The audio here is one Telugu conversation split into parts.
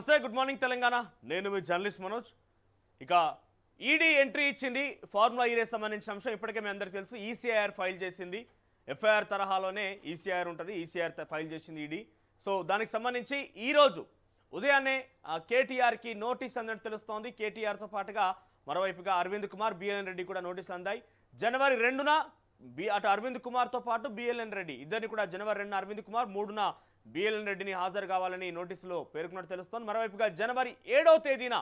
నమస్తే, గుడ్ మార్నింగ్ తెలంగాణ. నేను మీ జర్నలిస్ట్ మనోజ్. ఇక ఈడీ ఎంట్రీ ఇచ్చింది ఫార్ములా ఈ రేస్ సంబంధించిన అంశం. ఇప్పటికే మీ అందరికీ తెలుసు, ఈసీఐఆర్ ఫైల్ చేసింది. ఎఫ్ఐఆర్ తరహాలోనే ఈసీఐఆర్ ఉంటుంది. ఈసీఐఆర్ ఫైల్ చేసింది ఈడీ. సో దానికి సంబంధించి ఈరోజు ఉదయాన్నే కేటీఆర్కి నోటీస్ అందని తెలుస్తోంది. కేటీఆర్తో పాటుగా మరోవైపుగా అరవింద్ కుమార్, బిఎల్ఎన్ రెడ్డి కూడా నోటీసులు అందాయి. జనవరి 2న అటు అరవింద్ కుమార్తో పాటు బిఎల్ఎన్ రెడ్డి ఇద్దరిని కూడా జనవరి 2న అరవింద్ కుమార్, 3న బిఎల్ఎన్ రెడ్డిని హాజరు కావాలని నోటీసులో పేర్కొన్నట్టు తెలుస్తోంది. మరోవైపుగా జనవరి 7వ తేదీన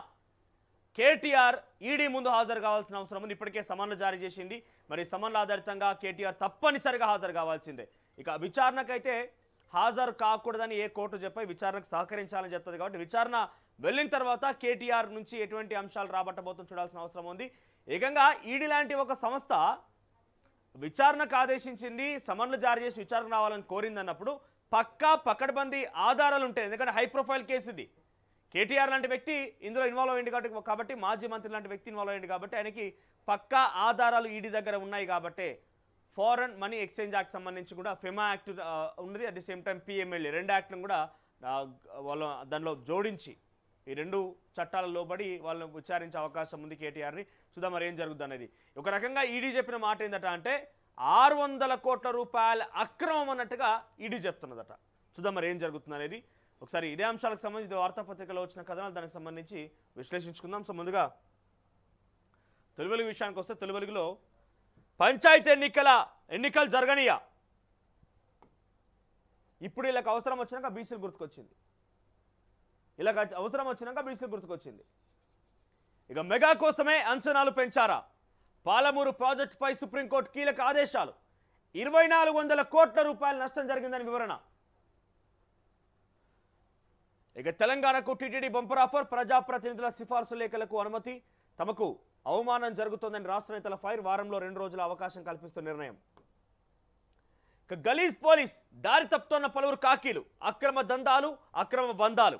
కేటీఆర్ ఈడీ ముందు హాజరు కావాల్సిన అవసరం ఉంది. ఇప్పటికే సమన్లు జారీ చేసింది. మరి సమన్ల ఆధారితంగా కేటీఆర్ తప్పనిసరిగా హాజరు కావాల్సిందే. ఇక విచారణకైతే హాజరు కాకూడదని ఏ కోర్టు చెప్పి విచారణకు సహకరించాలని చెప్తుంది. కాబట్టి విచారణ వెళ్ళిన తర్వాత కేటీఆర్ నుంచి ఎటువంటి అంశాలు రాబట్టబోతుందో చూడాల్సిన అవసరం ఉంది. ఏకంగా ఈడీ లాంటి ఒక సంస్థ విచారణకు ఆదేశించింది, సమన్లు జారీ చేసి విచారణ రావాలని కోరిందన్నప్పుడు పక్కా పకడ్బందీ ఆధారాలు ఉంటాయి. ఎందుకంటే హై ప్రొఫైల్ కేసు ఇది. కేటీఆర్ లాంటి వ్యక్తి ఇందులో ఇన్వాల్వ్ అయ్యింది కాబట్టి, మాజీ మంత్రి లాంటి వ్యక్తి ఇన్వాల్వ్ అయ్యింది కాబట్టి ఆయనకి పక్కా ఆధారాలు ఈడీ దగ్గర ఉన్నాయి. కాబట్టి ఫారెన్ మనీ ఎక్స్చేంజ్ యాక్ట్ సంబంధించి కూడా ఫెమా యాక్ట్ ఉన్నది. At the same time PMLA 2 యాక్ట్లను కూడా వాళ్ళు దానిలో జోడించి ఈ 2 చట్టాల లోబడి వాళ్ళని విచారించే అవకాశం ఉంది కేటీఆర్ని. చూద్దాం మరి ఏం జరుగుతుంది అనేది. ఒక రకంగా ఈడీ చెప్పిన మాట ఏంటంటే అంటే 600 కోట్ల రూపాయల అక్రమం అన్నట్టుగా ఈడీ చెప్తున్నదట. చూద్దాం మరి ఏం జరుగుతుంది అనేది. ఒకసారి ఇదే అంశాలకు సంబంధించి వార్తాపత్రికలో వచ్చిన కథనాలు దానికి సంబంధించి విశ్లేషించుకుందాం. సో ముందుగా తొలి వెలుగు విషయానికి వస్తే, తొలి వెలుగులో పంచాయతీ ఎన్నికలు జరగనీయ, ఇప్పుడు వీళ్ళకి అవసరం వచ్చినాక బీసీలు గుర్తుకొచ్చింది. ఇలా అవసరం వచ్చినాక బీసీలు గుర్తుకొచ్చింది. ఇక మెగా కోసమే అంచనాలు పెంచారా? పాలమూరు ప్రాజెక్టుపై సుప్రీంకోర్టు కీలక ఆదేశాలు. 2400 కోట్ల రూపాయల నష్టం జరిగిందని వివరణ. ఇక తెలంగాణకు టీటీడీ బంపర్ ఆఫర్. ప్రజాప్రతినిధుల సిఫార్సు లేఖలకు అనుమతి. తమకు అవమానం జరుగుతోందని రాష్ట్ర నేతల ఫైర్. వారంలో 2 రోజుల అవకాశం కల్పిస్తూ నిర్ణయం. ఇక గలీజ్ పోలీస్ దారి తప్పుతోన్న పలువురు కాకీలు. అక్రమ దందాలు, అక్రమ బంధాలు,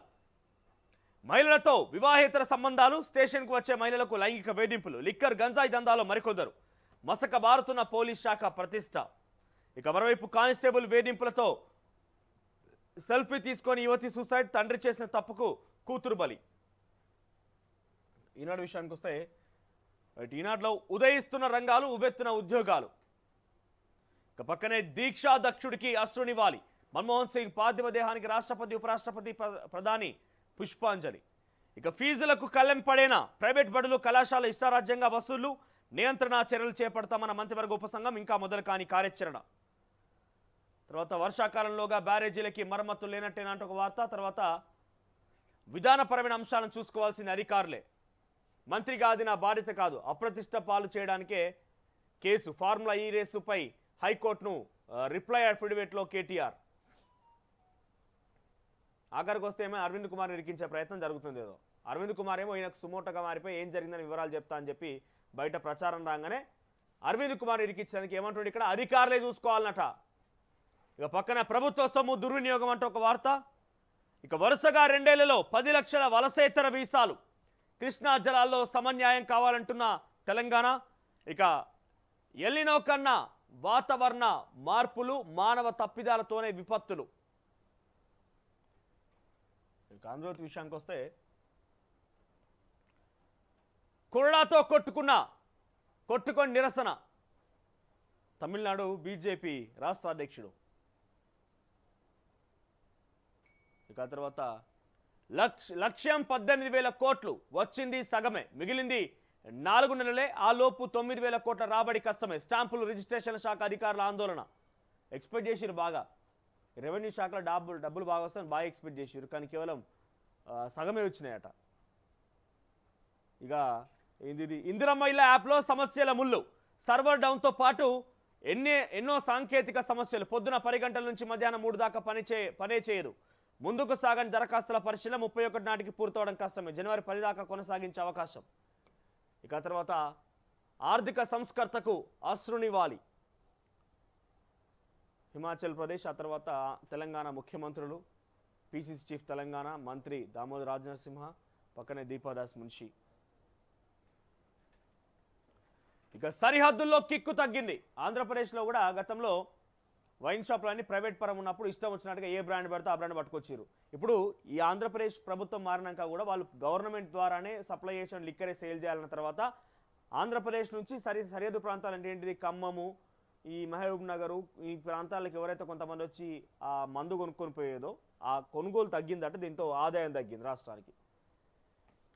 మహిళలతో వివాహేతర సంబంధాలు, స్టేషన్కు వచ్చే మహిళలకు లైంగిక వేధింపులు, లిక్కర్ గంజాయి దందాలో మరికొందరు. మసక బారుతున్న పోలీస్ శాఖ ప్రతిష్ట. ఇక మరోవైపు కానిస్టేబుల్ వేధింపులతో సెల్ఫీ తీసుకొని యువతి సూసైడ్. తండ్రి చేసిన తప్పుకు కూతురు బలి. ఈనాడు విషయానికి వస్తే, ఈనాడులో ఉదయిస్తున్న రంగాలు, ఉవ్వెత్తున ఉద్యోగాలు. ఇక పక్కనే దీక్షా దక్షుడికి అశ్రునివ్వాలి. మన్మోహన్ సింగ్ పార్థివ దేహానికి రాష్ట్రపతి, ఉపరాష్ట్రపతి, ప్రధాని పుష్పాంజలి. ఇక ఫీజులకు కళ్ళెం పడేనా? ప్రైవేట్ బడులు, కళాశాల ఇష్టారాజ్యంగా వసూళ్లు, నియంత్రణ చర్యలు చేపడతామన్న మంత్రివర్గ ఉపసంఘం. ఇంకా మొదలు కాని కార్యాచరణ. తర్వాత వర్షాకాలంలోగా బ్యారేజీలకి మరమ్మతులు లేనట్టేనంటే ఒక వార్త. తర్వాత విధానపరమైన అంశాలను చూసుకోవాల్సిన అధికారులే. మంత్రిగా అది నా బాధ్యత కాదు, అప్రతిష్ట పాలు చేయడానికే కేసు. ఫార్ములా ఈ రేసుపై హైకోర్టును రిప్లై అఫిడవిట్లో కేటీఆర్. ఆఖరికి వస్తే ఏమో అరవింద్ కుమార్ ఇరికించే ప్రయత్నం జరుగుతుంది. ఏదో అరవింద్ కుమార్ ఏమో ఈయనకు సుమోటగా మారిపోయి ఏం జరిగిందని వివరాలు చెప్తా అని చెప్పి బయట ప్రచారం రాగానే అరవింద్ కుమార్ ఇరికించడానికి ఏమంటుంది ఇక్కడ అధికారులే చూసుకోవాలన్నట. ఇక పక్కన ప్రభుత్వ సొమ్ము దుర్వినియోగం అంటే ఒక వార్త. ఇక వరుసగా 2 ఏళ్లలో 10 లక్షల వలసేతర వీసాలు. కృష్ణా జలాల్లో సమన్యాయం కావాలంటున్న తెలంగాణ. ఇక ఎల్నినో కన్నా వాతావరణ మార్పులు, మానవ తప్పిదాలతోనే విపత్తులు. ఇక ఆంధ్రజ్యోతి విషయానికి వస్తే, కొరడాతో కొట్టుకొని నిరసన. తమిళనాడు బీజేపీ రాష్ట్ర అధ్యక్షుడు. ఇక తర్వాత లక్ష్యం 18,000 కోట్లు, వచ్చింది సగమే, మిగిలింది 4 నెలలే. ఆ లోపు 9,000 కోట్ల రాబడి కష్టమే. స్టాంపులు, రిజిస్ట్రేషన్ శాఖ అధికారుల ఆందోళన. ఎక్స్పెక్ట్ చేసిరు బాగా, రెవెన్యూ శాఖలో డబ్బులు బాగా వస్తాయని బాగా ఎక్స్పెక్ట్ చేసిరు, కానీ కేవలం సగమే వచ్చినాయట. ఇక ఇది ఇందిరమ్మ ఇళ్ళ యాప్లో సమస్యల ముళ్ళు. సర్వర్ డౌన్తో పాటు ఎన్నో సాంకేతిక సమస్యలు. పొద్దున 10 గంటల నుంచి మధ్యాహ్నం 3 దాకా పనే చేయదు. ముందుకు సాగని దరఖాస్తుల పరిశీలన 31 నాటికి పూర్తవడం కష్టమే. జనవరి 10 దాకా కొనసాగించే అవకాశం. ఇక తర్వాత ఆర్థిక సంస్కర్తకు అశ్రునివ్వాలి. హిమాచల్ ప్రదేశ్, ఆ తర్వాత తెలంగాణ ముఖ్యమంత్రులు, పిసిసి చీఫ్ తెలంగాణ మంత్రి దామోదర్ రాజనరసింహ, పక్కనే దీపాదాస్ మున్షి. ఇక సరిహద్దుల్లో కిక్కు తగ్గింది. ఆంధ్రప్రదేశ్లో కూడా గతంలో వైన్ షాప్లన్నీ ప్రైవేట్ పరం ఉన్నప్పుడు ఇష్టం వచ్చినట్టుగా ఏ బ్రాండ్ పడితే ఆ బ్రాండ్ పట్టుకొచ్చారు. ఇప్పుడు ఈ ఆంధ్రప్రదేశ్ ప్రభుత్వం మారినాక కూడా వాళ్ళు గవర్నమెంట్ ద్వారానే సప్లై చేసిన లిక్కరే సేల్ చేయాలన్న తర్వాత ఆంధ్రప్రదేశ్ నుంచి సరిహద్దు ప్రాంతాలు అంటే ఏంటిది ఖమ్మము, ఈ మహబూబ్ నగరు, ఈ ప్రాంతాలకు ఎవరైతే కొంతమంది వచ్చి ఆ మందు కొనుక్కొని పోయేదో ఆ కొనుగోలు తగ్గిందట. దీంతో ఆదాయం తగ్గింది రాష్ట్రానికి.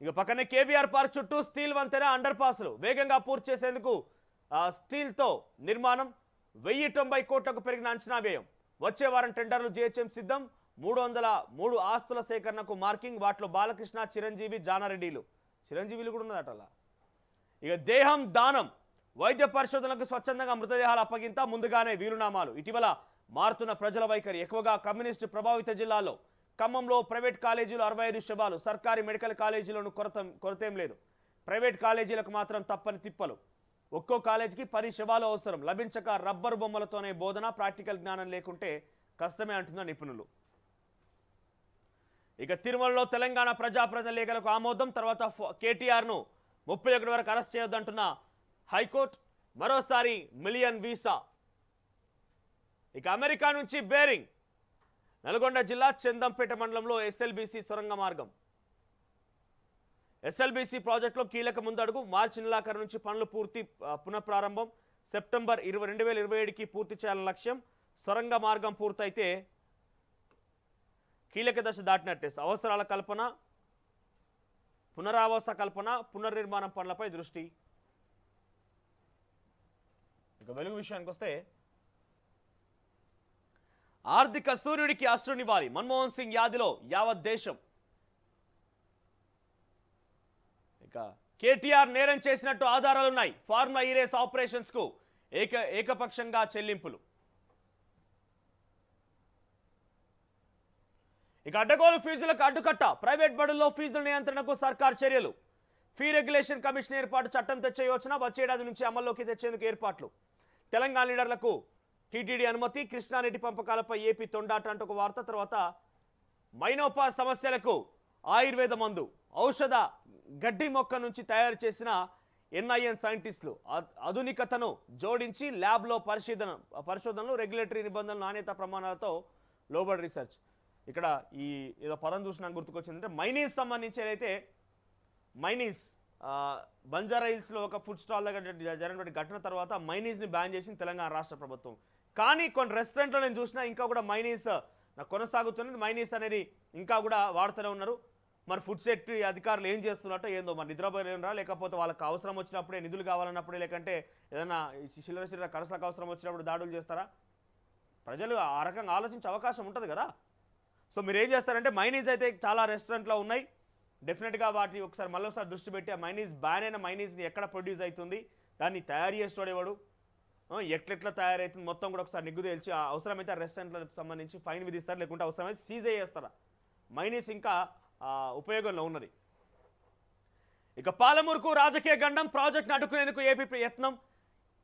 ఇక పక్కనే కేబీఆర్ పార్క్ చుట్టూ స్టీల్ వంతెన అండర్ పాస్లు వేగంగా పూర్తి చేసేందుకు స్టీల్తో నిర్మాణం 1090 కోట్లకు పెరిగిన అంచనా వ్యయం. వచ్చే వారం టెండర్లు జీహెచ్ఎం సిద్ధం. 303 ఆస్తుల సేకరణకు మార్కింగ్. వాటిలో బాలకృష్ణ, చిరంజీవి, జానారెడ్డిలు. చిరంజీవిలు కూడా ఉన్నదట అలా. ఇక దేహం దానం, వైద్య పరిశోధనలకు స్వచ్ఛందంగా మృతదేహాల అప్పగింత, ముందుగానే వీలునామాలు. ఇటీవల మారుతున్న ప్రజల వైఖరి, ఎక్కువగా కమ్యూనిస్టు ప్రభావిత జిల్లాల్లో. ఖమ్మంలో ప్రైవేట్ కాలేజీలు 65 శవాలు, సర్కారీ మెడికల్ కాలేజీలను కొరతేం లేదు. ప్రైవేట్ కాలేజీలకు మాత్రం తప్పని తిప్పలు. ఒక్కో కాలేజీకి 10 శవాలు అవసరం. లభించక రబ్బరు బొమ్మలతోనే బోధన, ప్రాక్టికల్ జ్ఞానం లేకుంటే కష్టమే అంటున్న నిపుణులు. ఇక తిరుమలలో తెలంగాణ ప్రజాప్రతినిధులకు ఆమోదం. తర్వాత కేటీఆర్ను 31 వరకు అరెస్ట్ చేయొద్దంటున్న హైకోర్టు. మరోసారి మిలియన్ వీసా. ఇక అమెరికా నుంచి బేరింగ్. నల్గొండ జిల్లా చందంపేట మండలంలో ఎస్ఎల్బీసీ సొరంగ మార్గం. ఎస్ఎల్బీసీ ప్రాజెక్టులో కీలక ముందడుగు. మార్చి నెలాఖరు నుంచి పనులు పునఃప్రారంభం. సెప్టెంబర్ 2027కి పూర్తి చేయాలని లక్ష్యం. సొరంగ మార్గం పూర్తయితే కీలక దశ దాటినట్టే. అవసరాల కల్పన, పునరావాస కల్పన, పునర్నిర్మాణం పనులపై దృష్టి. ఇక వెలుగు విషయానికి వస్తే ఆర్థిక సూర్యుడికి అశ్రునివ్వాలి. మన్మోహన్ సింగ్ యాదిలో యావత్ దేశం. ఇక కేటీఆర్ నేరం చేసినట్టు ఆధారాలున్నాయి. ఫార్ములా ఈ రేస్ ఆపరేషన్స్ కు ఏకపక్షంగా చెల్లింపులు. ఇక అడ్డగోలు ఫీజులకు అడ్డుకట్ట. ప్రైవేట్ బడుల్లో ఫీజుల నియంత్రణకు సర్కార్ చర్యలు. ఫీ రెగ్యులేషన్ కమిషన్ ఏర్పాటు. చట్టం తెచ్చే యోచన. వచ్చే ఏడాది నుంచి అమల్లోకి తెచ్చేందుకు ఏర్పాట్లు. తెలంగాణ లీడర్లకు టీటీడీ అనుమతి. కృష్ణారెడ్డి పంపకాలపై ఏపీ తొండాట అంటూ ఒక వార్త. తర్వాత మైనోపా సమస్యలకు ఆయుర్వేద మందు. ఔషధ గడ్డి మొక్క నుంచి తయారు చేసిన ఎన్ఐఎన్ సైంటిస్టులు ఆధునికతను జోడించి ల్యాబ్లో పరిశోధనలు, రెగ్యులేటరీ నిబంధనలు, నాణ్యత ప్రమాణాలతో లోబడి రీసెర్చ్. ఇక్కడ ఈ ఏదో పదం చూసినా గుర్తుకొచ్చిందంటే మైనీస్ సంబంధించి ఏదైతే మైనీస్ బంజారా హిల్స్లో ఒక ఫుడ్ స్టాల్ దగ్గర జరిగినటువంటి ఘటన తర్వాత మైనీస్ని బ్యాన్ చేసింది తెలంగాణ రాష్ట్ర ప్రభుత్వం. కానీ కొన్ని రెస్టారెంట్లో నేను చూసినా ఇంకా కూడా మైనీస్ కొనసాగుతున్నది. మైనీస్ అనేది ఇంకా కూడా వాడుతూనే ఉన్నారు. మరి ఫుడ్ సేఫ్టీ అధికారులు ఏం చేస్తున్నట్టు ఏందో మరి నిద్రపోలేనరా, లేకపోతే వాళ్ళకి అవసరం వచ్చినప్పుడే, నిధులు కావాలన్నప్పుడే, లేకంటే ఏదైనా చిల్లర కరసలకు అవసరం వచ్చినప్పుడు దాడులు చేస్తారా? ప్రజలు ఆ రకంగా ఆలోచించే అవకాశం ఉంటుంది కదా. సో మీరు ఏం చేస్తారంటే మైనీస్ అయితే చాలా రెస్టారెంట్లో ఉన్నాయి. డెఫినెట్గా వాటి ఒకసారి మళ్ళీ దృష్టి పెట్టి ఆ మైనీస్ బ్యాన్ అయిన మైనీస్ని ఎక్కడ ప్రొడ్యూస్ అవుతుంది, దాన్ని తయారు చేసేవాడు ఎట్లెట్లా తయారవుతుంది మొత్తం కూడా ఒకసారి నిగ్గు తేల్చి అవసరమైతే ఆ రెస్టారెంట్లకు సంబంధించి ఫైన్ విధిస్తారు, లేకుంటే అవసరమైతే సీజ్ చేస్తారా. మైనీస్ ఇంకా ఉపయోగంలో ఉన్నది. ఇక పాలమూరుకు రాజకీయ గండం. ప్రాజెక్టును అడ్డుకునేందుకు ఏపీ యత్నం.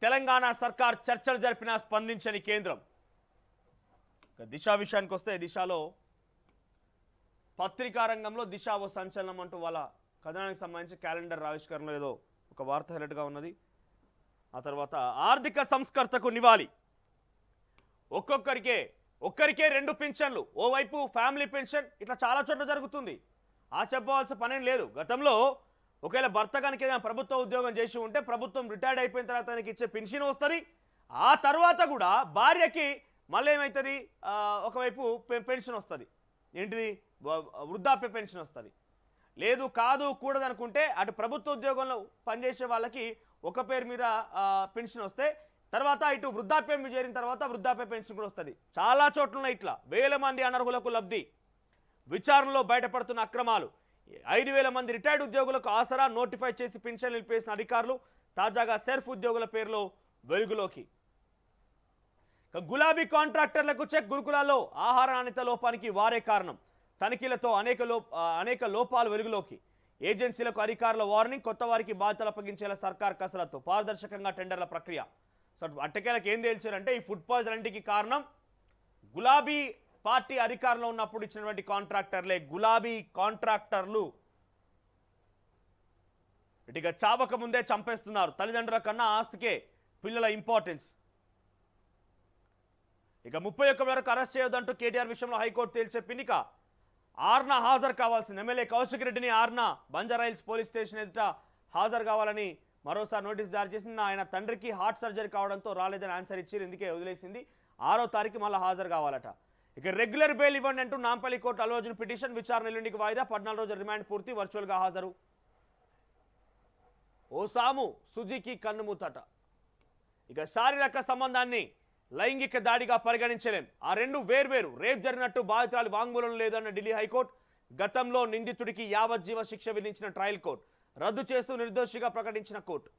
తెలంగాణ సర్కార్ చర్చలు జరిపినా స్పందించని కేంద్రం. ఇక దిశ విషయానికి వస్తే దిశలో పత్రికా రంగంలో దిశ ఓ సంచలనం అంటూ వాళ్ళ కథనానికి సంబంధించి క్యాలెండర్ ఆవిష్కరణలో ఏదో ఒక వార్త హైలైట్గా ఉన్నది. ఆ తర్వాత ఆర్థిక సంస్కర్తకు నివాళి. ఒక్కరికే 2 పెన్షన్లు. ఓవైపు ఫ్యామిలీ పెన్షన్. ఇట్లా చాలా చోట్ల జరుగుతుంది. చెప్పవలసిన పనేం లేదు. గతంలో ఒకవేళ భర్త కనుక ఏదైనా ప్రభుత్వ ఉద్యోగం చేసి ఉంటే ప్రభుత్వం రిటైర్డ్ అయిపోయిన తర్వాత తనకి ఇచ్చే పెన్షన్ వస్తుంది. ఆ తర్వాత కూడా భార్యకి మళ్ళీ ఏమవుతుంది, ఒకవైపు పెన్షన్ వస్తుంది. ఏంటిది, వృద్ధాప్య పెన్షన్ వస్తుంది. లేదు కాదు కూడదు అనుకుంటే అటు ప్రభుత్వ ఉద్యోగంలో పనిచేసే వాళ్ళకి ఒక పేరు మీద పెన్షన్ వస్తే తర్వాత ఇటు వృద్ధాప్యం చేరిన తర్వాత వృద్ధాప్య పెన్షన్ కూడా వస్తుంది. చాలా చోట్ల ఇట్లా వేల మంది అనర్హులకు లబ్ధి. విచారణలో బయటపడుతున్న అక్రమాలు. 5,000 మంది రిటైర్డ్ ఉద్యోగులకు ఆసరా నోటిఫై చేసి పెన్షన్ నిలిపేసిన అధికారులు. తాజాగా సెర్ఫ్ ఉద్యోగుల పేర్లో వెలుగులోకి. గులాబీ కాంట్రాక్టర్లకు చెక్. గురుకులాల్లో ఆహార నాణ్యత లోపానికి వారే కారణం. తనిఖీలతో అనేక లోపాలు వెలుగులోకి. ఏజెన్సీలకు అధికారుల వార్నింగ్. కొత్త వారికి బాధ్యతలు అప్పగించేలా సర్కార్ కసరత్తు. పారదర్శకంగా టెండర్ల ప్రక్రియ. సో అట్టకేలకు ఏం తేల్చారంటే ఈ ఫుడ్ పాయిజన్కి కారణం గులాబీ పార్టీ అధికారంలో ఉన్నప్పుడు ఇచ్చినటువంటి కాంట్రాక్టర్లే. గులాబీ కాంట్రాక్టర్లు ఇటుగా చావక ముందే చంపేస్తున్నారు. తల్లిదండ్రుల కన్నా ఆస్తికే పిల్లల ఇంపార్టెన్స్. ఇక 31 వరకు అరెస్ట్ చేయొద్దంటూ కేటీఆర్ విషయంలో హైకోర్టు తేల్చెప్పింది. ఇక ఆర్నా హాజరు కావాల్సింది. ఎమ్మెల్యే కౌశిక్ రెడ్డిని ఆర్నా బంజారాహిల్స్ పోలీస్ స్టేషన్ ఎదుట హాజరు కావాలని మరోసారి నోటీస్ జారీ చేసింది. ఆయన తండ్రికి హార్ట్ సర్జరీ కావడంతో రాలేదని ఆన్సర్ ఇచ్చి ఇందుకే వదిలేసింది. 6వ తారీఖు మళ్ళీ హాజరు కావాలట. ఇక రెగ్యులర్ బెయిల్ ఇవ్వండి అంటూ నాంపల్లి కోర్టు అల్లు అర్జున్ పిటిషన్. విచారణ ఎల్లుండికి వాయిదా. 14 రోజుల రిమాండ్ పూర్తి. వర్చువల్గా హాజరు. ఓ సాము సుజీకి కన్నుమూతట. ఇక శారీరక సంబంధాన్ని లైంగిక దాడిగా పరిగణించలేం. ఆ రెండు వేర్వేరు. రేప్ జరిగినట్టు బాధితురాలి వాంగ్మూలం లేదన్న ఢిల్లీ హైకోర్టు. గతంలో నిందితుడికి యావజ్జీవ శిక్ష విధించిన ట్రయల్ కోర్టు రద్దు చేస్తూ నిర్దోషిగా ప్రకటించిన కోర్టు.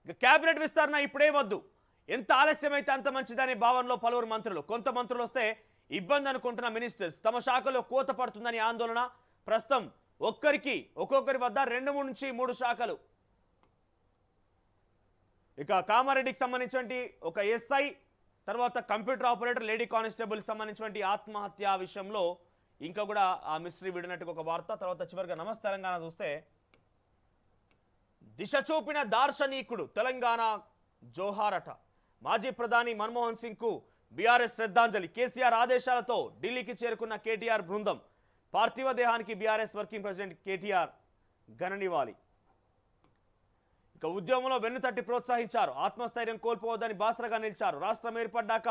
ఇక కేబినెట్ విస్తరణ ఇప్పుడే వద్దు, ఎంత ఆలస్యమైతే అంత మంచిదనే భావనలో పలువురు మంత్రులు. కొంత మంత్రులు వస్తే ఇబ్బంది అనుకుంటున్న మినిస్టర్స్. తమ శాఖలో కోత పడుతుందని ఆందోళన. ప్రస్తుతం ఒక్కొక్కరి వద్ద 2 నుంచి 3 శాఖలు. ఇక కామారెడ్డికి సంబంధించిన ఒక ఎస్ఐ, తర్వాత కంప్యూటర్ ఆపరేటర్, లేడీ కానిస్టేబుల్ సంబంధించిన ఆత్మహత్య విషయంలో ఇంకా కూడా ఆ మిస్టరీ విడినట్టుగా ఒక వార్త. తర్వాత చివరిగా నమస్తే తెలంగాణ చూస్తే, దిశ చూపిన దార్శనికుడు తెలంగాణ జోహారట. మాజీ ప్రధాని మన్మోహన్ సింగ్ కు బీఆర్ఎస్ శ్రద్ధాంజలి. కేసీఆర్ ఆదేశాలతో ఢిల్లీకి చేరుకున్న కేటీఆర్ బృందం. పార్థివ దేహానికి బీఆర్ఎస్ వర్కింగ్ ప్రెసిడెంట్ కేటీఆర్ ఘన నివాళి. ఇక ఉద్యమంలో వెన్నుతట్టి ప్రోత్సహించారు. ఆత్మస్థైర్యం కోల్పోవద్దని బాసరగా నిలిచారు. రాష్ట్రం ఏర్పడ్డాక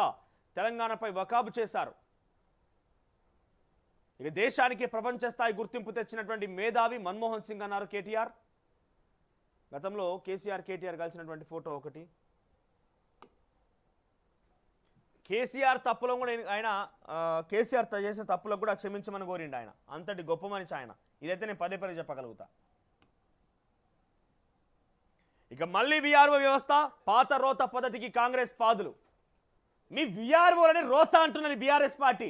తెలంగాణపై వకాబు చేశారు. ఇక దేశానికి ప్రపంచ స్థాయి గుర్తింపు తెచ్చినటువంటి మేధావి మన్మోహన్ సింగ్ అన్నారు కేటీఆర్. గతంలో కేటీఆర్ కలిసినటువంటి ఫోటో ఒకటి. కేసీఆర్ తప్పులో కూడా ఆయన కేసీఆర్ చేసిన తప్పులకు కూడా క్షమించమని కోరిండు ఆయన. అంతటి గొప్ప మనిషి ఆయన. ఇదైతే నేను పదే చెప్పగలుగుతా. ఇక మళ్ళీ విఆర్ఓ వ్యవస్థ. పాత రోత పద్ధతికి కాంగ్రెస్ పాదులు. మీ విఆర్ఓలని రోత అంటున్నది బీఆర్ఎస్ పార్టీ.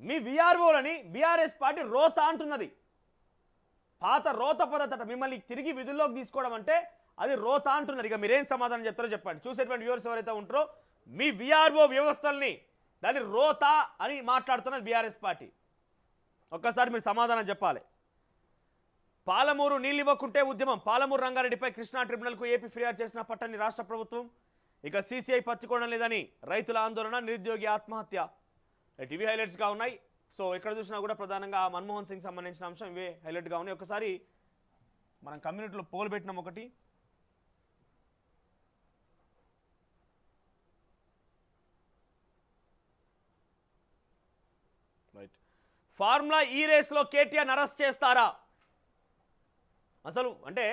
మీ విఆర్ఓలని బీఆర్ఎస్ పార్టీ రోత అంటున్నది. పాత రోత పద్ధతి అట. మిమ్మల్ని తిరిగి విధుల్లోకి తీసుకోవడం అంటే అది రోత అంటున్నది. ఇక మీరేం సమాధానం చెప్తారో చెప్పండి. చూసేటువంటి వ్యూవర్స్ ఎవరైతే ఉంటారో, మీ విఆర్ఓ వ్యవస్థల్ని దాన్ని రోత అని మాట్లాడుతున్నది బీఆర్ఎస్ పార్టీ. ఒక్కసారి మీరు సమాధానం చెప్పాలి. పాలమూరు నీళ్ళు ఇవ్వకుంటే ఉద్యమం. పాలమూరు రంగారెడ్డిపై కృష్ణా ట్రిబ్యునల్కు ఏపీ ఫిర్యాదు చేసిన పట్టని రాష్ట్ర ప్రభుత్వం. ఇక సీసీఐ పత్తికోవడం లేదని రైతుల ఆందోళన. నిరుద్యోగి ఆత్మహత్య. టీవీ హైలైట్స్గా ఉన్నాయి. సో ఎక్కడ చూసినా కూడా ప్రధానంగా మన్మోహన్ సింగ్ సంబంధించిన అంశం ఇవే హైలైట్గా ఉన్నాయి. ఒకసారి మనం కమ్యూనిటీలో పోల్ పెట్టినాం ఒకటి. రైట్. ఫార్ములా ఈ రేస్లో కేటీఆర్ అరెస్ట్ చేస్తారా? అసలు అంటే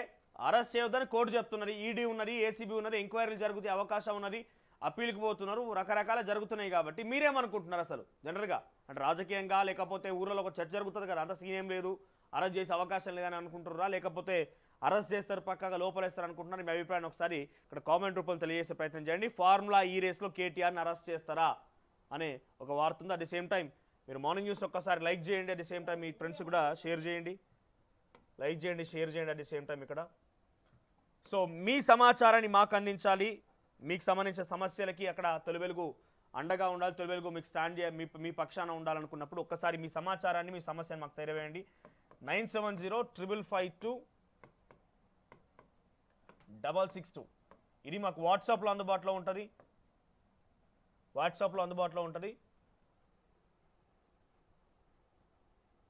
అరెస్ట్ చేయొద్దని కోర్టు చెప్తున్నది. ఈడీ ఉన్నది, ఏసీబీ ఉన్నది, ఎంక్వైరీలు జరుగుతాయి, అవకాశం ఉన్నది, అప్పీల్కి పోతున్నారు, రకరకాల జరుగుతున్నాయి. కాబట్టి మీరేమనుకుంటున్నారు అసలు జనరల్గా? అంటే రాజకీయంగా, లేకపోతే ఊర్లో ఒక చర్చ జరుగుతుంది కదా, అంత సీన్ ఏం లేదు, అరెస్ట్ చేసే అవకాశం లేదని అనుకుంటున్నారా, లేకపోతే అరెస్ట్ చేస్తారు పక్కగా లోపలేస్తారు అనుకుంటున్నారు? మీ అభిప్రాయాన్ని ఒకసారి ఇక్కడ కామెంట్ రూపంలో తెలియజేసే ప్రయత్నం చేయండి. ఫార్ములా ఈ రేస్లో కేటీఆర్ని అరెస్ట్ చేస్తారా అనే ఒక వార్త ఉంది. అట్ ది సేమ్ టైం మీరు మార్నింగ్ న్యూస్ ఒక్కసారి లైక్ చేయండి. At the same time me friends కూడా షేర్ చేయండి. లైక్ చేయండి, షేర్ చేయండి. అట్ ది సేమ్ టైం ఇక్కడ సో మీ సమాచారాన్ని మాకు అందించాలి. మీకు సంబంధించిన సమస్యలకి అక్కడ తొలి వెలుగు అండగా ఉండాలి. తొలి వెలుగు మీకు స్టాండ్ మీ పక్షాన ఉండాలనుకున్నప్పుడు ఒక్కసారి మీ సమాచారాన్ని, మీ సమస్యను మాకు తెలియవేయండి. 97052562 ఇది మాకు వాట్సాప్లో అందుబాటులో ఉంటుంది.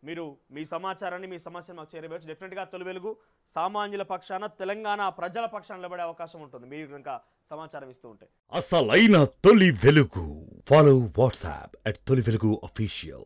మీరు మీ సమాచారాన్ని, మీ సమస్యను మాకు చేరవేయచ్చు. డెఫినెట్గా తొలి వెలుగు సామాన్యుల పక్షాన, తెలంగాణ ప్రజల పక్షాన నిలబడే అవకాశం ఉంటుంది మీరు కనుక సమాచారం ఇస్తూ ఉంటే. అసలైన తొలి వెలుగు. ఫాలో వాట్సాప్ @తొలి వెలుగు official.